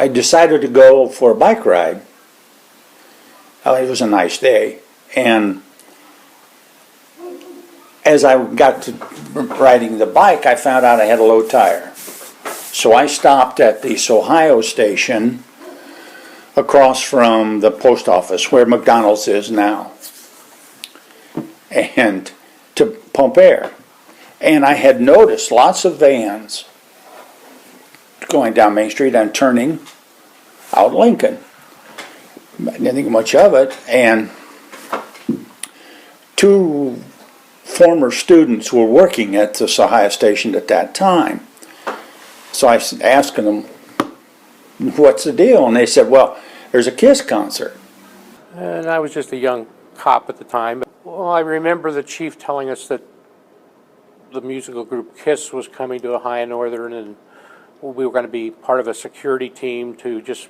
I decided to go for a bike ride. It was a nice day, and as I got to riding the bike, I found out I had a low tire. So I stopped at the Ohio station across from the post office where McDonald's is now, and to pump air. And I had noticed lots of vans going down Main Street and turning out Lincoln. I didn't think much of it, and two former students were working at the Ohio station at that time. So I was asking them, what's the deal? And they said, well, there's a KISS concert. And I was just a young cop at the time. Well, I remember the chief telling us that the musical group KISS was coming to Ohio Northern, and we were going to be part of a security team to just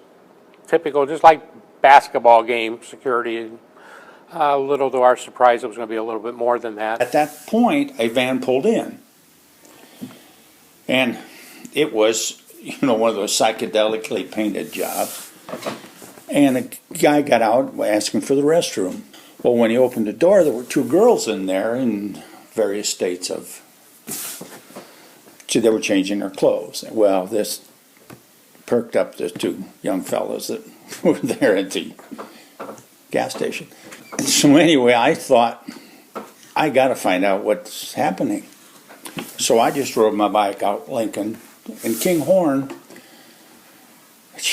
typical, just like basketball game security. A little to our surprise, it was going to be a little bit more than that. At that point, a van pulled in. And it was, one of those psychedelically painted jobs. And a guy got out asking for the restroom. Well, when he opened the door, there were two girls in there in various states of, they were changing their clothes. Well, this perked up the two young fellows that were there at the gas station. So anyway, I thought, I got to find out what's happening. So I just rode my bike out Lincoln, and Kinghorn,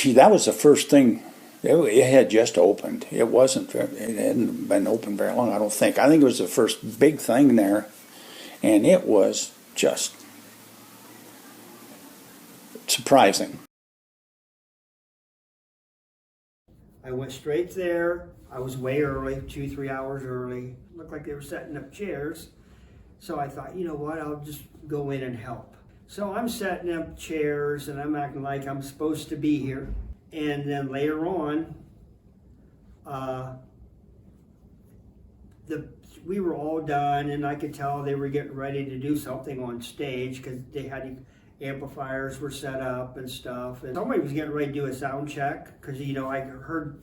that was the first thing. It had just opened. It hadn't been open very long, I don't think. I think it was the first big thing there, and it was just surprising. I went straight there. I was way early, 2-3 hours early. Looked like they were setting up chairs. So I thought, you know what, I'll just go in and help. So I'm setting up chairs and I'm acting like I'm supposed to be here. And then later on, we were all done, and I could tell they were getting ready to do something on stage because they had amplifiers were set up and stuff. And somebody was getting ready to do a sound check because, I heard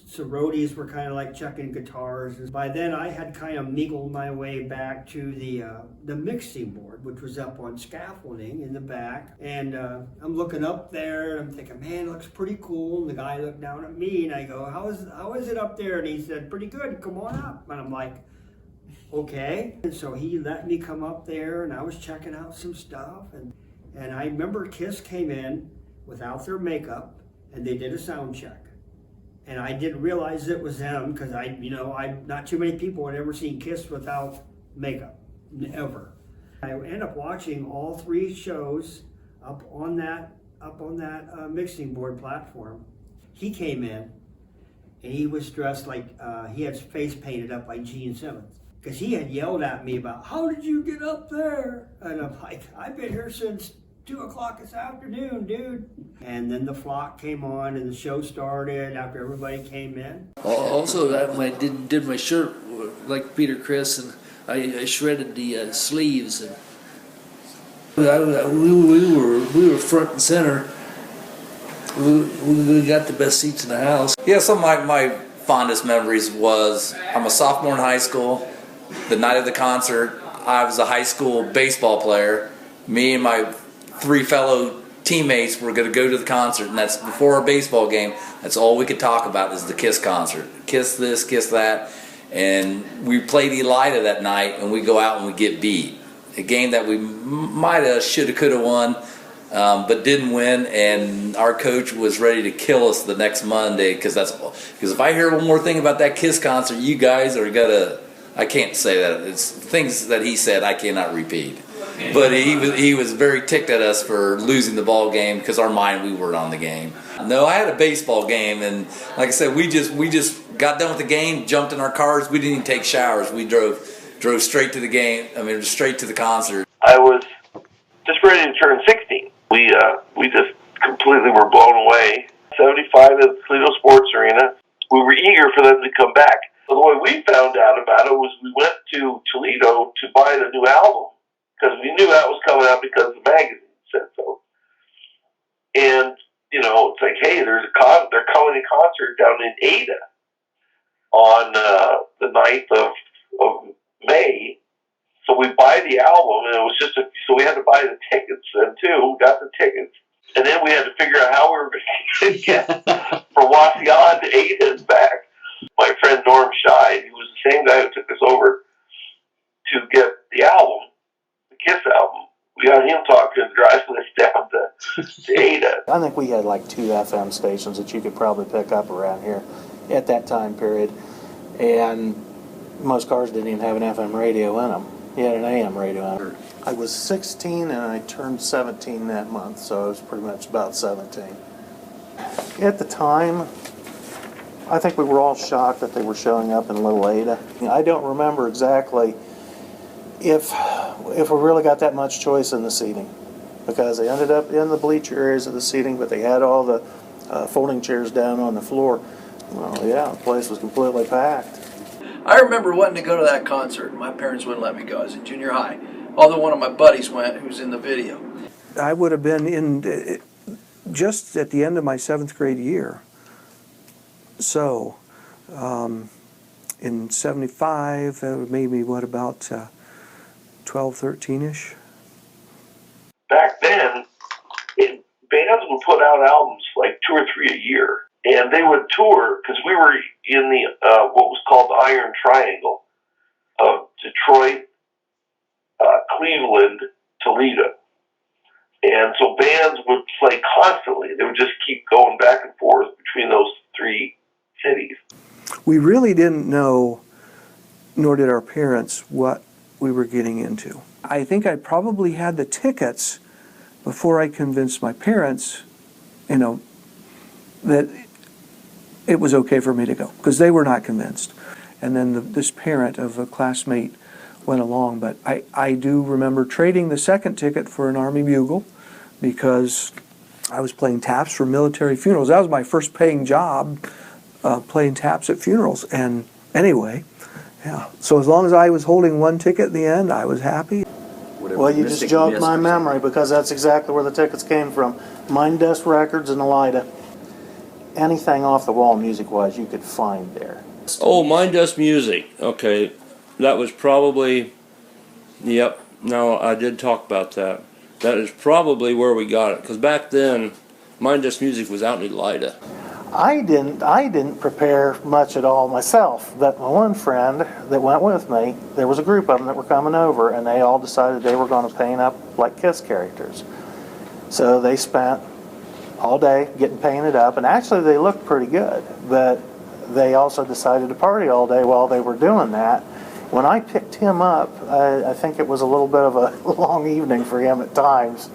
sororities were kind of like checking guitars. And by then I had kind of mingled my way back to the mixing board, which was up on scaffolding in the back. And I'm looking up there and I'm thinking, man, it looks pretty cool. And the guy looked down at me and I go, how is it up there? And he said, pretty good, come on up. And I'm like, okay. And so he let me come up there and I was checking out some stuff. And I remember KISS came in without their makeup and they did a sound check. And I didn't realize it was them because not too many people had ever seen KISS without makeup, ever. I ended up watching all 3 shows up on that mixing board platform. He came in and he was dressed like, he had his face painted up like Gene Simmons. Because he had yelled at me about, how did you get up there? And I'm like, I've been here since 2 o'clock this afternoon, dude. And then the flock came on and the show started after everybody came in. Also, I did my shirt like Peter Criss, and I shredded the sleeves. And we were front and center. We got the best seats in the house. Yeah, some of my fondest memories was I'm a sophomore in high school. The night of the concert, I was a high school baseball player. Me and my 3 fellow teammates were going to go to the concert, and that's before our baseball game. That's all we could talk about is the KISS concert. KISS this, KISS that. And we played Elida that night, and we go out and we get beat. A game that we might have, should have, could have won, but didn't win. And our coach was ready to kill us the next Monday because if I hear one more thing about that KISS concert, you guys are gonna. I can't say that. It's things that he said I cannot repeat. But he was very ticked at us for losing the ball game because we weren't on the game. No, I had a baseball game, and like I said, we just got done with the game, jumped in our cars. We didn't even take showers. We drove straight to the game. Straight to the concert. I was just ready to turn 16. We just completely were blown away. 75 at the Toledo Sports Arena. We were eager for them to come back. The way we found out about it was we went to Toledo to buy the new album because we knew that was coming out because the magazine said so. And it's like, hey, they're coming to concert down in Ada on the 9th of May. So we buy the album, and it was so we had to buy the tickets then too. We got the tickets, and then we had to figure out how we were going to get from Wasion to Ada and back. My friend Norm Scheid, who was the same guy who took us over to get the album, the Kiss album, we got him talking and driving us down to Ada. I think we had like 2 FM stations that you could probably pick up around here at that time period, and most cars didn't even have an FM radio in them. You had an AM radio in them. I was 16 and I turned 17 that month, so I was pretty much about 17. At the time, I think we were all shocked that they were showing up in Little Ada. I don't remember exactly if we really got that much choice in the seating, because they ended up in the bleacher areas of the seating, but they had all the folding chairs down on the floor. Well, yeah, the place was completely packed. I remember wanting to go to that concert. My parents wouldn't let me go. I was in junior high. Although one of my buddies went, who was in the video. I would have been in just at the end of my 7th grade year. So, in 75, that would maybe, what, about 12, 13-ish? Back then, bands would put out albums like 2 or 3 a year. And they would tour, because we were in the what was called the Iron Triangle of Detroit, Cleveland, Toledo. And so bands would play constantly. They would just keep going back and forth between those 3 cities. We really didn't know, nor did our parents, what we were getting into. I think I probably had the tickets before I convinced my parents, that it was okay for me to go, because they were not convinced. And then this parent of a classmate went along, but I do remember trading the second ticket for an Army bugle, because I was playing taps for military funerals. That was my first paying job, playing taps at funerals. And anyway, yeah. So as long as I was holding one ticket at the end, I was happy. Well, you just jogged my memory, because that's exactly where the tickets came from. Mine Dust Records and Elida. Anything off the wall music-wise you could find there. Oh, Mine Dust Music. Okay, that was probably, yep, no, I did talk about that. That is probably where we got it, because back then, Mine Dust Music was out in Elida. I didn't prepare much at all myself, but my one friend that went with me, there was a group of them that were coming over, and they all decided they were going to paint up like Kiss characters. So they spent all day getting painted up, and actually they looked pretty good, but they also decided to party all day while they were doing that. When I picked him up, I think it was a little bit of a long evening for him at times.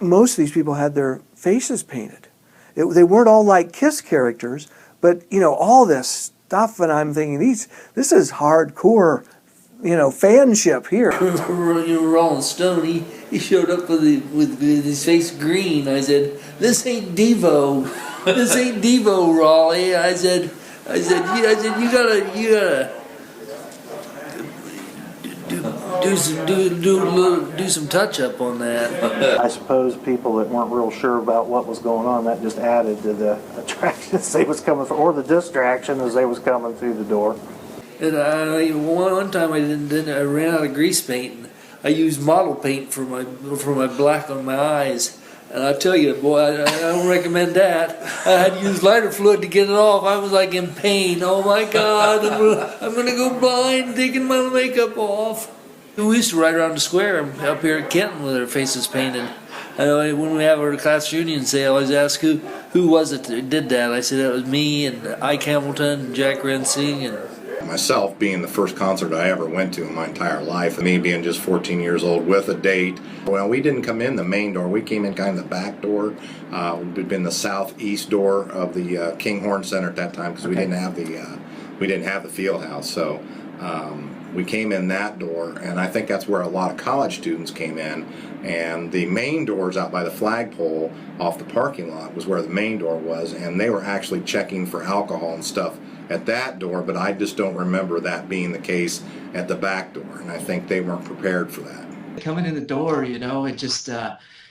Most of these people had their faces painted. They weren't all like Kiss characters, but all this stuff, and I'm thinking, this is hardcore, fanship here. Rolling Stone, he showed up with his face green. I said, "This ain't Devo. This ain't Devo, Raleigh." I said, you gotta do some touch up on that. I suppose people that weren't real sure about what was going on, that just added to the attractions they was coming for, or the distraction as they was coming through the door. And one time I ran out of grease paint, and I used model paint for my black on my eyes. And I tell you, boy, I don't recommend that. I had to use lighter fluid to get it off. I was like in pain. Oh my God, I'm gonna go blind taking my makeup off. We used to ride around the square up here at Kenton with our faces painted. When we have our class reunion, they always ask who was it that did that. I said it was me and Ike Hamilton and Jack Rensing and. Myself being the first concert I ever went to in my entire life, and me being just 14 years old with a date. Well, we didn't come in the main door. We came in kind of the back door. We'd been the southeast door of the Kinghorn Center at that time, because we didn't have the field house. So we came in that door, and I think that's where a lot of college students came in. And the main doors out by the flagpole off the parking lot was where the main door was, and they were actually checking for alcohol and stuff at that door, but I just don't remember that being the case at the back door, and I think they weren't prepared for that. Coming in the door, it just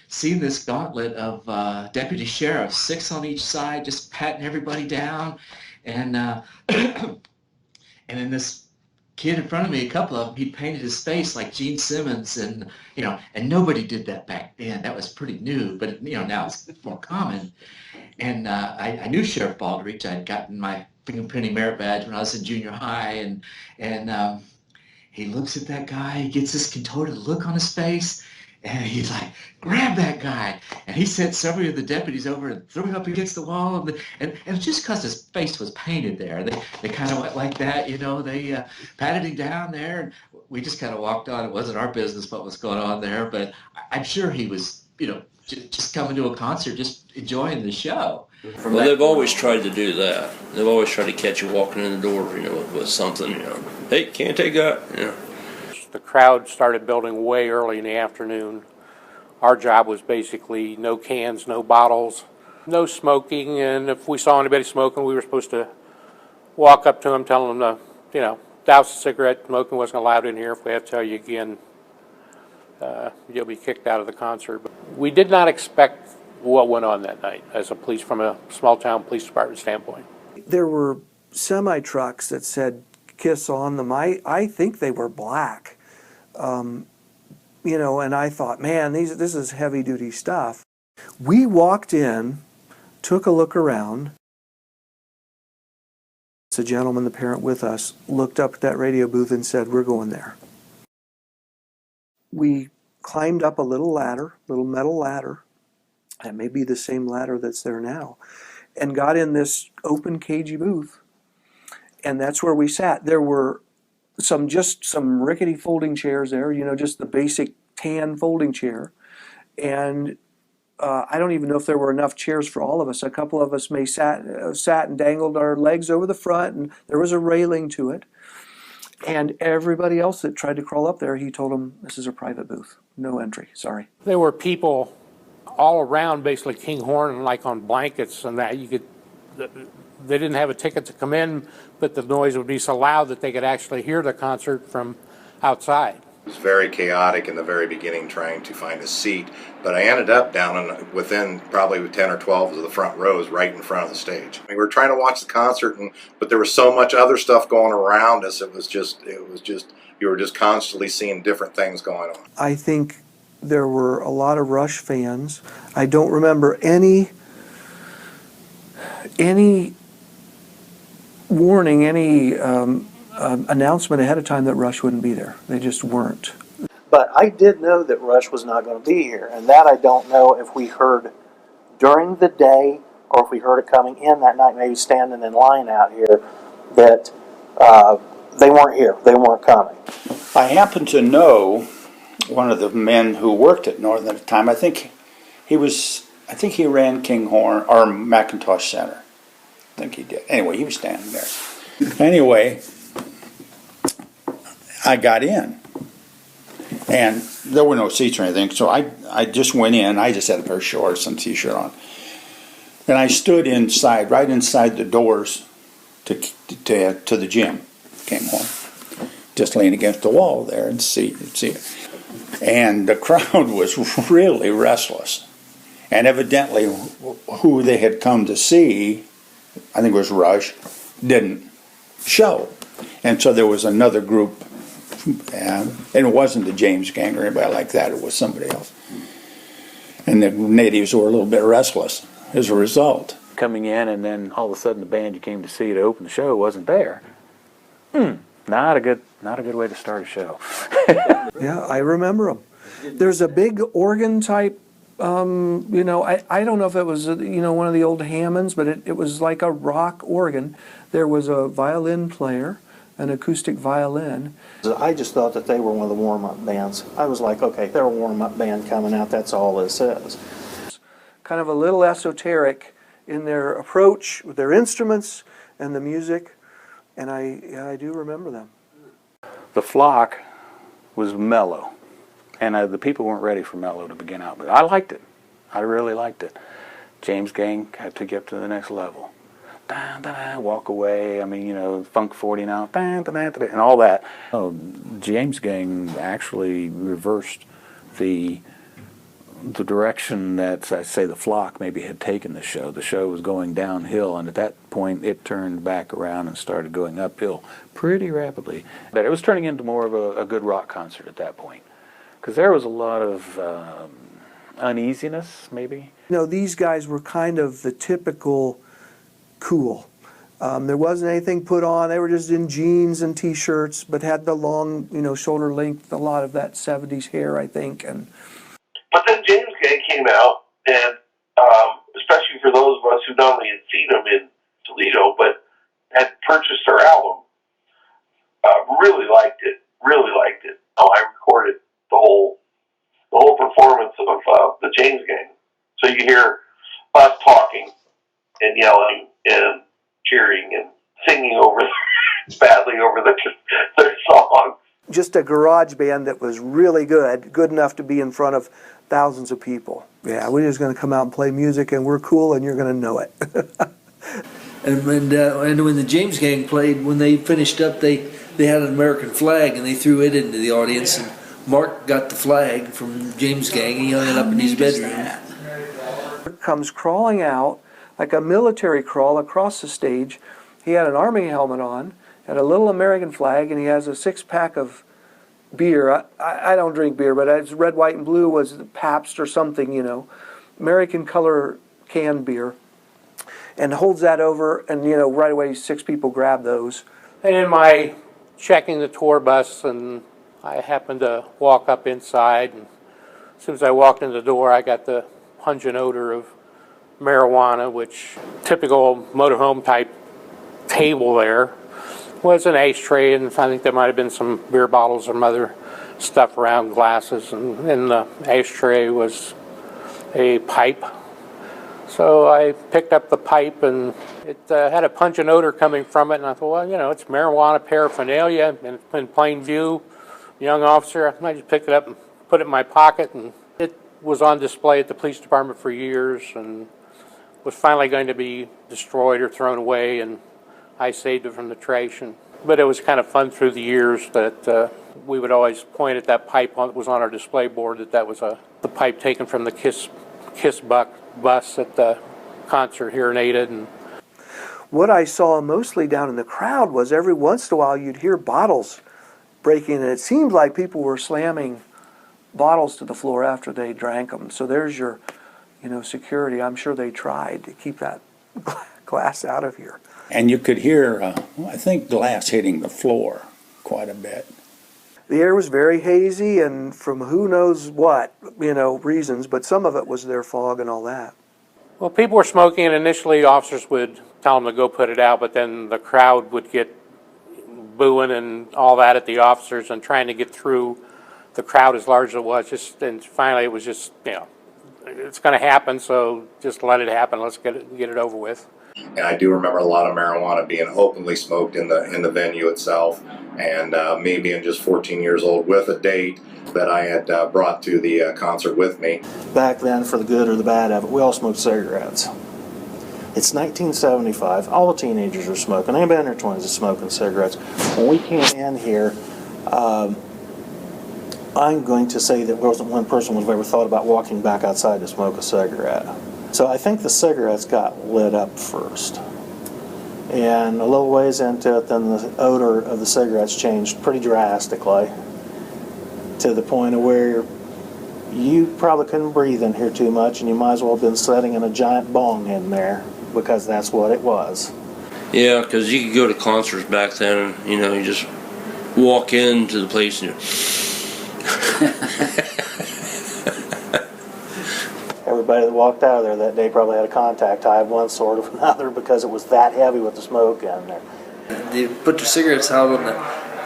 seeing this gauntlet of deputy sheriffs, 6 on each side, just patting everybody down, and and then this kid in front of me, a couple of them, he painted his face like Gene Simmons, and and nobody did that back then. That was pretty new, but now it's more common. And I knew Sheriff Baldridge. I'd gotten my fingerprinting merit badge when I was in junior high, and he looks at that guy. He gets this contorted look on his face, and he's like, "Grab that guy!" And he sent several of the deputies over and threw him up against the wall. And it was just because his face was painted there. They kind of went like that, They patted him down there, and we just kind of walked on. It wasn't our business what was going on there, but I'm sure he was, just coming to a concert, just enjoying the show. Well, they've always tried to do that. They've always tried to catch you walking in the door, with something, Hey, can't take that, The crowd started building way early in the afternoon. Our job was basically no cans, no bottles, no smoking, and if we saw anybody smoking, we were supposed to walk up to them, tell them to, douse a cigarette. Smoking wasn't allowed in here. If we have to tell you again, you'll be kicked out of the concert. But we did not expect what went on that night from a small town police department standpoint. There were semi-trucks that said KISS on them. I think they were black. And I thought, man, this is heavy-duty stuff. We walked in, took a look around. The gentleman, the parent with us, looked up at that radio booth and said, "We're going there." We climbed up a little metal ladder. That may be the same ladder that's there now, and got in this open cagey booth. And that's where we sat. There were some rickety folding chairs there, just the basic tan folding chair. And I don't even know if there were enough chairs for all of us. A couple of us may sat and dangled our legs over the front, and there was a railing to it. And everybody else that tried to crawl up there, he told them, "This is a private booth. No entry, sorry." There were people all around, basically Kinghorn, like on blankets and that. They didn't have a ticket to come in, but the noise would be so loud that they could actually hear the concert from outside. It was very chaotic in the very beginning trying to find a seat, but I ended up down within probably 10 or 12 of the front rows right in front of the stage. We were trying to watch the concert, but there was so much other stuff going around us, you were just constantly seeing different things going on. I think there were a lot of Rush fans. I don't remember any warning, any announcement ahead of time that Rush wouldn't be there. They just weren't. But I did know that Rush was not going to be here, and that I don't know if we heard during the day or if we heard it coming in that night, maybe standing in line out here, that they weren't here. They weren't coming. I happen to know one of the men who worked at Northern at the time. I think he ran Kinghorn or McIntosh Center. I think he did. Anyway, he was standing there. Anyway, I got in, and there were no seats or anything, so I just went in. I just had a pair of shorts and t-shirt on, and I stood inside, right inside the doors to the gym, Kinghorn, just leaning against the wall there and see it. And the crowd was really restless, and evidently who they had come to see, I think it was Rush, didn't show. And so there was another group, and it wasn't the James Gang or anybody like that, it was somebody else. And the natives were a little bit restless as a result. Coming in, and then all of a sudden the band you came to see to open the show wasn't there. Not a good way to start a show. Yeah, I remember them. There's a big organ type, I don't know if it was, one of the old Hammonds, but it was like a rock organ. There was a violin player, an acoustic violin. I just thought that they were one of the warm-up bands. I was like, okay, they're a warm-up band coming out, that's all this is. Kind of a little esoteric in their approach with their instruments and the music, and I do remember them. The flock was mellow, and the people weren't ready for mellow to begin out, but I liked it. I really liked it. James Gang took you up to the next level. Walk away, Funk 40 now, and all that. James Gang actually reversed the the direction that, I say, the flock maybe had taken the show. The show was going downhill, and at that point it turned back around and started going uphill pretty rapidly. But it was turning into more of a good rock concert at that point, because there was a lot of uneasiness, maybe. You know, these guys were kind of the typical cool. There wasn't anything put on. They were just in jeans and T-shirts, but had the long, you know, shoulder length, a lot of that 70s hair, I think. And But then James Gang came out, and especially for those of us who not only had seen him in Toledo, but had purchased their album, really liked it. Really liked it. I recorded the whole performance of the James Gang. So you hear us talking and yelling and cheering and singing over badly over their song. just a garage band that was really good enough to be in front of thousands of people. Yeah, we're just going to come out and play music, and we're cool, and you're going to know it. And when the James Gang played, when they finished up, they had an American flag, and they threw it into the audience, and Mark got the flag from James Gang, and he hung it up in his bedroom. Comes crawling out like a military crawl across the stage. He had an army helmet on, had a little American flag, and he has a 6-pack of beer. I don't drink beer, but it's red, white, and blue was Pabst or something, you know, American color canned beer, and holds that over, and you know, right away 6 people grab those. And in my checking the tour bus, and I happened to walk up inside, and as soon as I walked in the door, I got the pungent odor of marijuana, which typical motorhome type table there was an ashtray, and I think there might have been some beer bottles or some other stuff around, glasses, and in the ashtray was a pipe. So I picked up the pipe, and it had a pungent odor coming from it, and I thought, well, you know, it's marijuana paraphernalia, and it's in plain view. Young officer, I just picked it up and put it in my pocket, and it was on display at the police department for years, and was finally going to be destroyed or thrown away, and I saved it from the trash. But it was kind of fun through the years that we would always point at that pipe that was on our display board, that was the pipe taken from the Kiss bus at the concert here in Ada. And what I saw mostly down in the crowd was every once in a while you'd hear bottles breaking, and it seemed like people were slamming bottles to the floor after they drank them. So there's your, you know, security. I'm sure they tried to keep that glass out of here. And you could hear, I think, glass hitting the floor quite a bit. The air was very hazy, and from who knows what, you know, reasons, but some of it was their fog and all that. well, people were smoking, and initially officers would tell them to go put it out, but then the crowd would get booing and all that at the officers and trying to get through the crowd as large as it was. And finally it was just, you know, it's going to happen, so just let it happen. Let's get it over with. And I do remember a lot of marijuana being openly smoked in the venue itself, and me being just 14 years old with a date that I had brought to the concert with me. Back then, for the good or the bad of it, we all smoked cigarettes. It's 1975. All the teenagers are smoking. Anybody in their 20s is smoking cigarettes. When we came in here, I'm going to say that there wasn't one person who ever thought about walking back outside to smoke a cigarette. So I think the cigarettes got lit up first. And a little ways into it, then the odor of the cigarettes changed pretty drastically to the point of where you probably couldn't breathe in here too much, and you might as well have been sitting in a giant bong in there, because that's what it was. Yeah, because you could go to concerts back then, and, you know, you just walk into the place and Everybody that walked out of there that day probably had a contact high of one sort or another, because it was that heavy with the smoke in there. They put their cigarettes out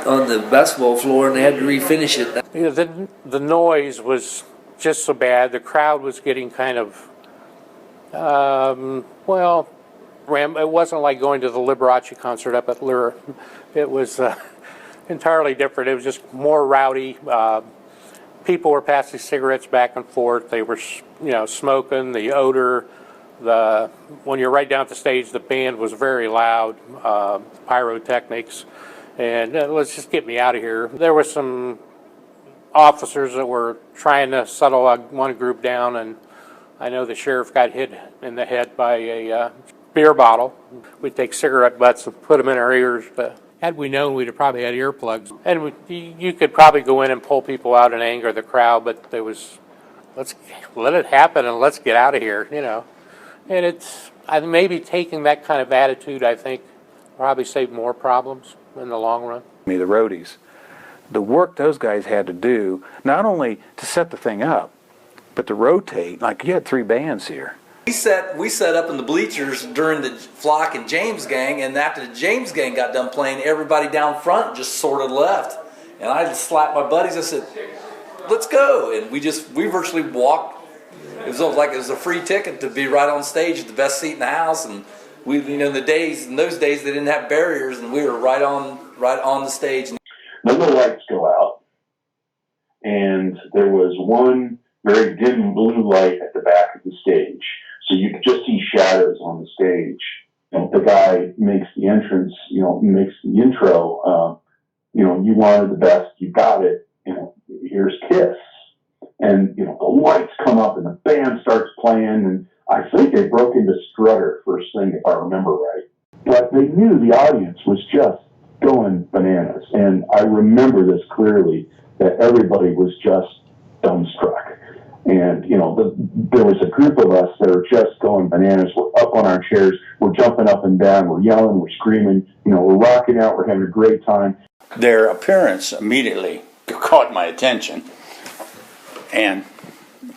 on the basketball floor, and they had to refinish it. You know, the noise was just so bad. The crowd was getting kind of, well, it wasn't like going to the Liberace concert up at Lyra. It was entirely different. It was just more rowdy. People were passing cigarettes back and forth. They were, you know, smoking. The odor, when you're right down at the stage, the band was very loud, pyrotechnics, and let's just get me out of here. There was some officers that were trying to settle one group down, and I know the sheriff got hit in the head by a beer bottle. We'd take cigarette butts and put them in our ears. But had we known, we'd have probably had earplugs. And you could probably go in and pull people out and anger the crowd, but there was, let's let it happen and let's get out of here, you know. And it's maybe taking that kind of attitude, I think, probably saved more problems in the long run. The roadies, the work those guys had to do, not only to set the thing up, but to rotate. Like, you had 3 bands here. We set up in the bleachers during the Flock and James gang, and after the James gang got done playing, everybody down front just sort of left. And I just slapped my buddies. I said, "Let's go!" And we virtually walked. It was almost like it was a free ticket to be right on stage, the best seat in the house. And we, you know, in those days they didn't have barriers, and we were right on the stage. Then the lights go out, and there was one very dim blue light at the back of the stage. So you could just see shadows on the stage. And the guy makes the entrance, makes the intro, you wanted the best, you got it, here's Kiss. And, the lights come up and the band starts playing, and I think they broke into Strutter first thing, if I remember right. But they knew the audience was just going bananas. And I remember this clearly, that everybody was just dumbstruck. And, there was a group of us that were just going bananas. We're up on our chairs. We're jumping up and down. We're yelling. We're screaming. We're rocking out. We're having a great time. Their appearance immediately caught my attention. And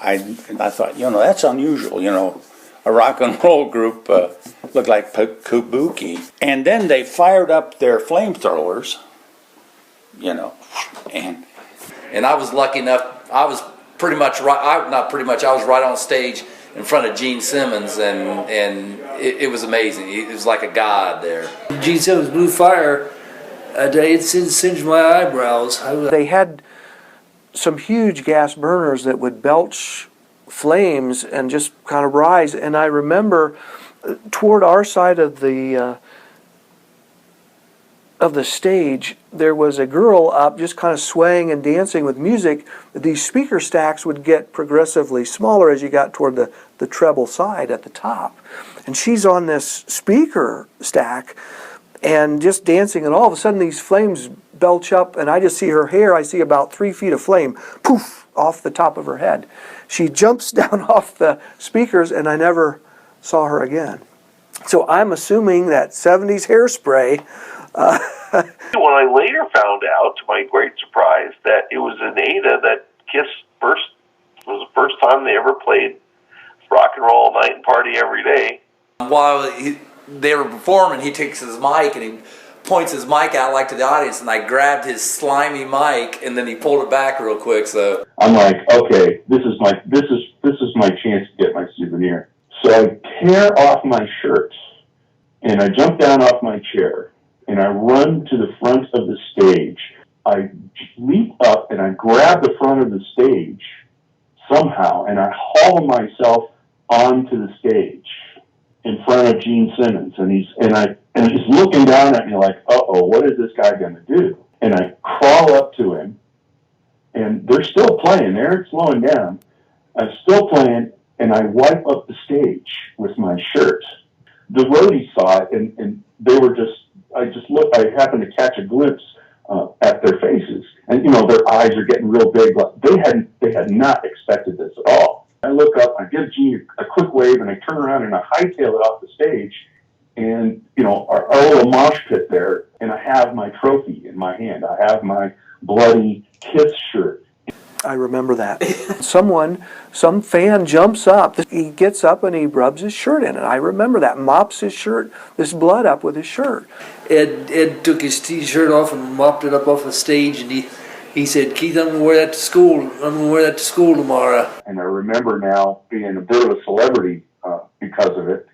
I thought, that's unusual. A rock and roll group looked like Kabuki. And then they fired up their flamethrowers, And I was lucky enough, I was pretty much right, I was right on stage in front of Gene Simmons, and it was amazing. It was like a god there. Gene Simmons blew fire. It singed my eyebrows. They had some huge gas burners that would belch flames and just kind of rise. And I remember toward our side of the stage, there was a girl up just kind of swaying and dancing with music. These speaker stacks would get progressively smaller as you got toward the treble side at the top. And she's on this speaker stack and just dancing, and all of a sudden these flames belch up, and I just see her hair. I see about 3 feet of flame, poof, off the top of her head. She jumps down off the speakers, and I never saw her again. So I'm assuming that 70s hairspray. When I later found out, to my great surprise, that it was in Ada that Kiss was the first time they ever played rock and roll night and party every day. While they were performing, he takes his mic and he points his mic out like to the audience, and I grabbed his slimy mic and then he pulled it back real quick. So I'm like, okay, this is my chance to get my souvenir. So I tear off my shirt and I jump down off my chair and I run to the front of the stage. I leap up and I grab the front of the stage somehow and I haul myself onto the stage in front of Gene Simmons, and he's looking down at me like, uh-oh, what is this guy going to do? And I crawl up to him, and they're still playing. They aren't slowing down. I'm still playing, and I wipe up the stage with my shirt. The roadies saw it, and they were I happened to catch a glimpse at their faces, and their eyes are getting real big. They had not expected this at all. I look up, I give Gene a quick wave, and I turn around and I hightail it off the stage, and our little mosh pit there, and I have my trophy in my hand. I have my bloody Kiss shirt. I remember that. Some fan jumps up. He gets up and he rubs his shirt in it. I remember that. Mops his shirt, this blood up with his shirt. Ed took his T-shirt off and mopped it up off the stage, and he said, "Keith, I'm gonna wear that to school. I'm gonna wear that to school tomorrow." And I remember now being a bit of a celebrity because of it.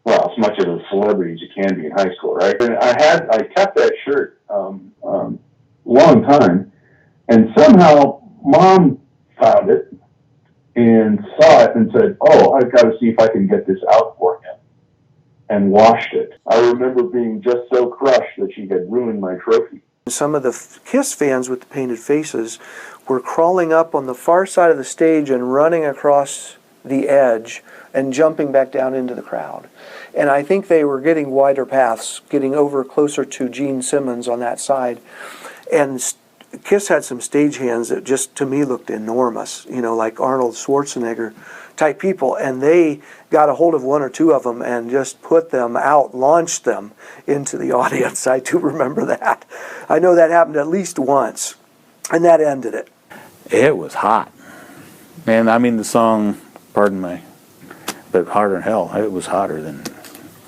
Well, as much of a celebrity as you can be in high school, right? And I kept that shirt long time, and somehow Mom found it and saw it and said, "Oh, I've got to see if I can get this out for him," and washed it. I remember being just so crushed that she had ruined my trophy. Some of the KISS fans with the painted faces were crawling up on the far side of the stage and running across the edge and jumping back down into the crowd. And I think they were getting wider paths, getting over closer to Gene Simmons on that side. And KISS had some stagehands that just, to me, looked enormous, you know, like Arnold Schwarzenegger type people. And they got a hold of one or two of them and just put them out, launched them into the audience. I do remember that. I know that happened at least once, and that ended it. It was hot. And I mean the song, pardon me, but Harder Than Hell, it was hotter than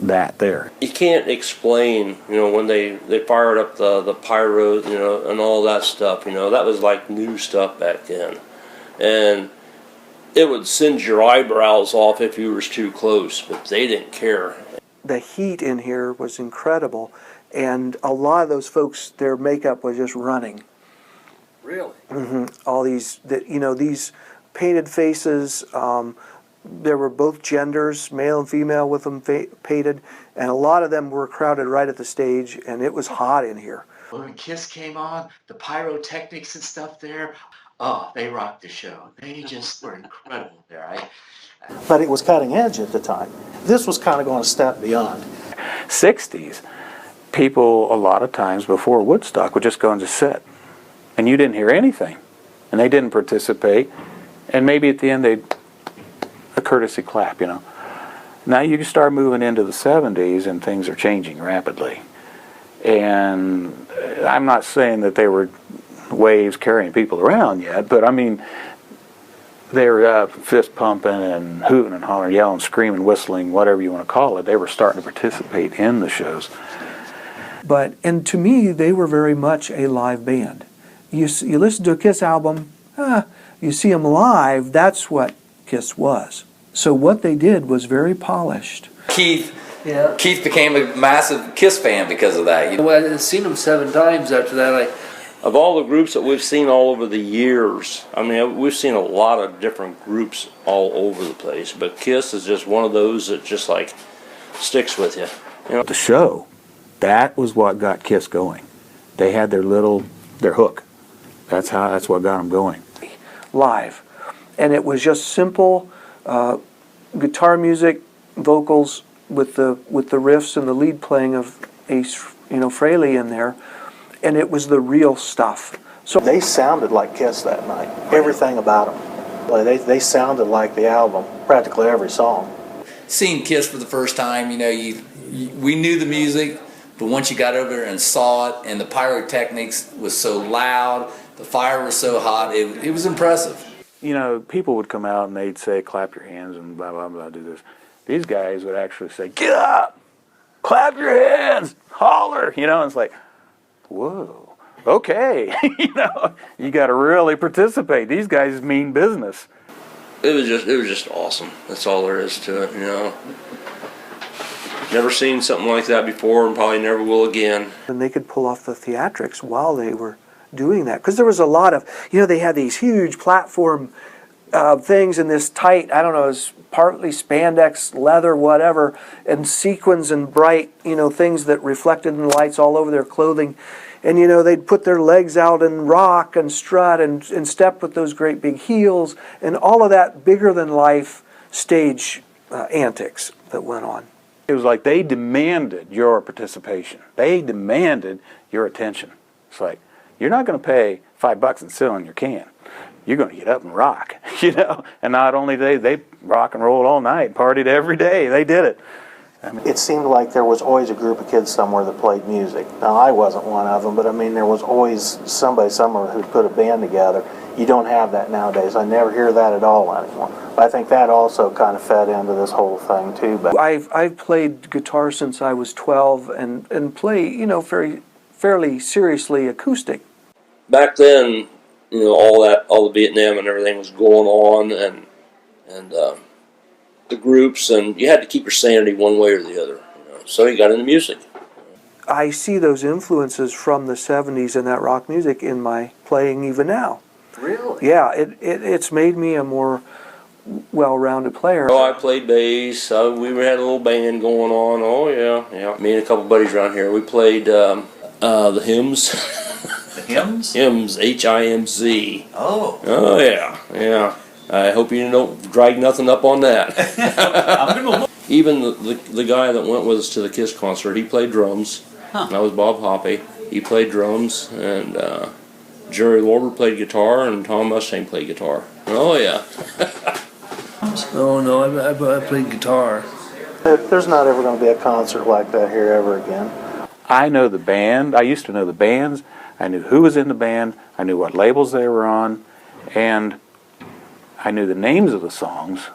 that there. You can't explain, you know, when they fired up the pyro, you know, and all that stuff, you know, that was like new stuff back then. And it would send your eyebrows off if you were too close, but they didn't care. The heat in here was incredible, and a lot of those folks, their makeup was just running. Really? All these, you know, these painted faces. There were both genders, male and female, with them painted, and a lot of them were crowded right at the stage, and it was hot in here. When KISS came on, the pyrotechnics and stuff there, oh, they rocked the show. They just were incredible there. But it was cutting edge at the time. This was kind of going a step beyond. 60s, people a lot of times before Woodstock would just go and just sit. And you didn't hear anything. And they didn't participate. And maybe at the end they'd a courtesy clap, you know. Now you start moving into the 70s and things are changing rapidly. And I'm not saying that they were waves carrying people around yet, but I mean, they were fist pumping and hooting and hollering, yelling, screaming, whistling, whatever you want to call it. They were starting to participate in the shows. But, and to me, they were very much a live band. You listen to a KISS album, you see them live, that's what KISS was. So what they did was very polished. Keith became a massive KISS fan because of that. Well, I've seen them 7 times after that. Of all the groups that we've seen all over the years, I mean, we've seen a lot of different groups all over the place, but KISS is just one of those that just like sticks with you. You know? The show, that was what got KISS going. They had their hook. That's what got them going. Live. And it was just simple guitar music, vocals with the riffs and the lead playing of Ace, you know, Frehley in there, and it was the real stuff. So they sounded like KISS that night. Everything about them. They sounded like the album, practically every song. Seeing KISS for the first time, you know, we knew the music, but once you got over there and saw it, and the pyrotechnics was so loud, the fire was so hot, it was impressive. You know, people would come out and they'd say, clap your hands and blah, blah, blah, do this. These guys would actually say, get up, clap your hands, holler, you know, and it's like, whoa, okay, you know, you got to really participate. These guys mean business. It was just awesome. That's all there is to it, you know. Never seen something like that before and probably never will again. And they could pull off the theatrics while they were doing that, because there was a lot of, you know, they had these huge platform things in this tight, I don't know, it was partly spandex, leather, whatever, and sequins and bright, you know, things that reflected in the lights all over their clothing. And, you know, they'd put their legs out and rock and strut and step with those great big heels and all of that bigger than life stage antics that went on. It was like they demanded your participation. They demanded your attention. It's like, you're not going to pay $5 and sit on your can. You're going to get up and rock, you know. And not only they rock and rolled all night, partied every day. They did it. I mean, it seemed like there was always a group of kids somewhere that played music. Now, I wasn't one of them, but I mean, there was always somebody somewhere who'd put a band together. You don't have that nowadays. I never hear that at all anymore. But I think that also kind of fed into this whole thing too. But I've played guitar since I was 12 and play, you know, fairly seriously acoustic. Back then, you know, all the Vietnam and everything was going on, and the groups, and you had to keep your sanity one way or the other. You know? So you got into music. I see those influences from the 70s and that rock music in my playing even now. Really? Yeah, it's made me a more well-rounded player. Oh, I played bass. We had a little band going on. Oh, yeah. Me and a couple buddies around here. We played the hymns. Hymns? Hymns, H-I-M-Z. Oh. Oh, yeah, yeah. I hope you don't drag nothing up on that. I'm going to look. Even the guy that went with us to the Kiss concert, he played drums. Huh. That was Bob Hoppe. He played drums, and Jerry Lorber played guitar, and Tom Mustang played guitar. Oh, yeah. Oh no, I played guitar. There's not ever going to be a concert like that here ever again. I know the band. I used to know the bands. I knew who was in the band. I knew what labels they were on, and I knew the names of the songs.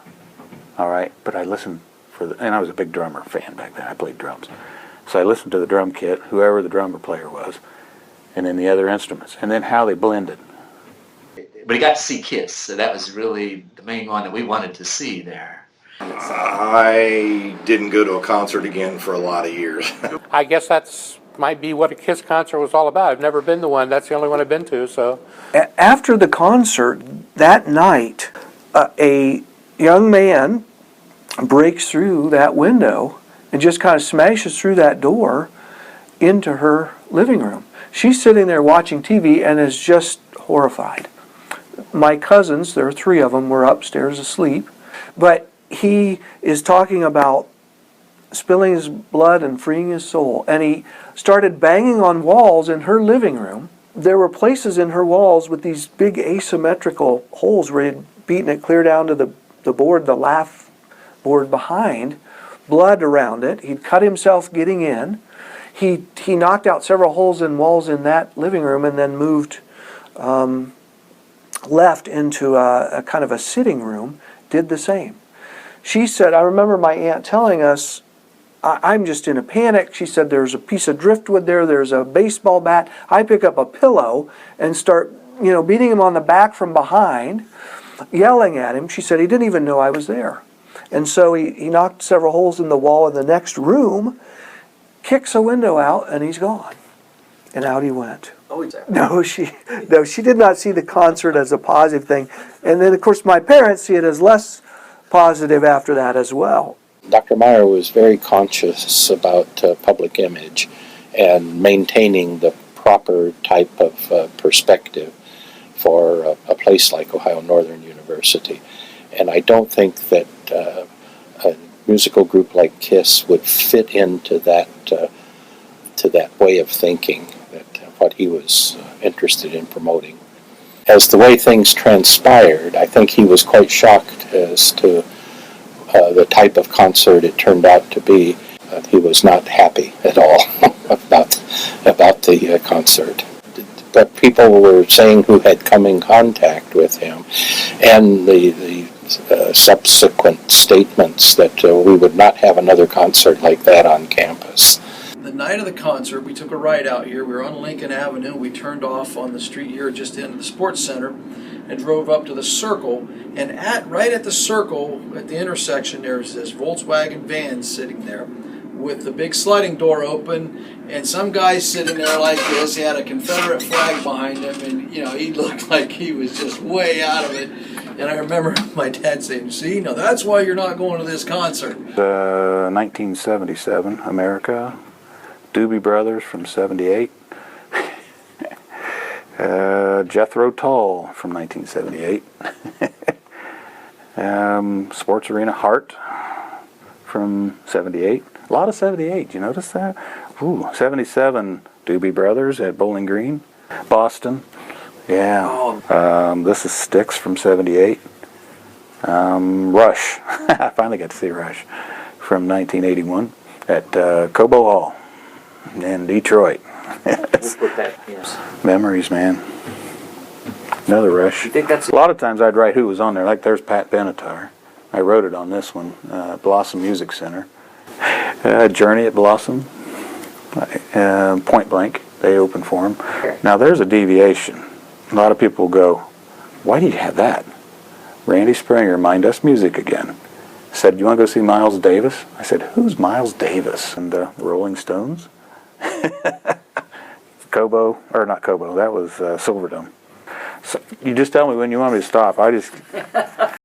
All right, but I listened and I was a big drummer fan back then. I played drums, so I listened to the drum kit, whoever the drummer player was, and then the other instruments, and then how they blended. But he got to see Kiss, so that was really the main one that we wanted to see there. I didn't go to a concert again for a lot of years. I guess that's might be what a Kiss concert was all about. I've never been to one. That's the only one I've been to. So After the concert that night, a young man breaks through that window and just kind of smashes through that door into her living room. She's sitting there watching TV and is just horrified. My cousins, there are three of them, were upstairs asleep, but he is talking about spilling his blood and freeing his soul, and he started banging on walls in her living room. There were places in her walls with these big asymmetrical holes where he'd beaten it clear down to the board, the lath board behind, blood around it. He'd cut himself getting in. He knocked out several holes in walls in that living room and then moved left into a kind of a sitting room, did the same. She said, I remember my aunt telling us, I'm just in a panic. She said, there's a piece of driftwood there, there's a baseball bat. I pick up a pillow and start, beating him on the back from behind, yelling at him. She said he didn't even know I was there. And so he knocked several holes in the wall in the next room, kicks a window out, and he's gone. And out he went. No, she did not see the concert as a positive thing. And then, of course, my parents see it as less positive after that as well. Dr. Meyer was very conscious about public image and maintaining the proper type of perspective for a place like Ohio Northern University. And I don't think that a musical group like KISS would fit into that way of thinking, that what he was interested in promoting. As the way things transpired, I think he was quite shocked as to the type of concert it turned out to be. He was not happy at all about the concert. But people were saying who had come in contact with him, and the subsequent statements that we would not have another concert like that on campus. The night of the concert, we took a ride out here. We were on Lincoln Avenue. We turned off on the street here just in the sports center and drove up to the Circle. And right at the Circle, at the intersection, there's this Volkswagen van sitting there with the big sliding door open, and some guy sitting there like this. He had a Confederate flag behind him, and he looked like he was just way out of it. And I remember my dad saying, "See, now that's why you're not going to this concert." 1977, America. Doobie Brothers from 78. Jethro Tull from 1978. Sports Arena Heart from 78. A lot of 78, you notice that? Ooh, 77, Doobie Brothers at Bowling Green. Boston, yeah. This is Styx from 78. Rush, I finally got to see Rush from 1981 at Cobo Hall in Detroit. Memories, man. Another Rush. A lot of times I'd write who was on there. Like there's Pat Benatar. I wrote it on this one. Blossom Music Center. Journey at Blossom. Point Blank. They opened for him. Now there's a deviation. A lot of people go, why do you have that? Randy Springer, Mind Us Music Again. Said, you want to go see Miles Davis? I said, who's Miles Davis? And the Rolling Stones. Cobo, or not Cobo, that was Silverdome. So you just tell me when you want me to stop. I just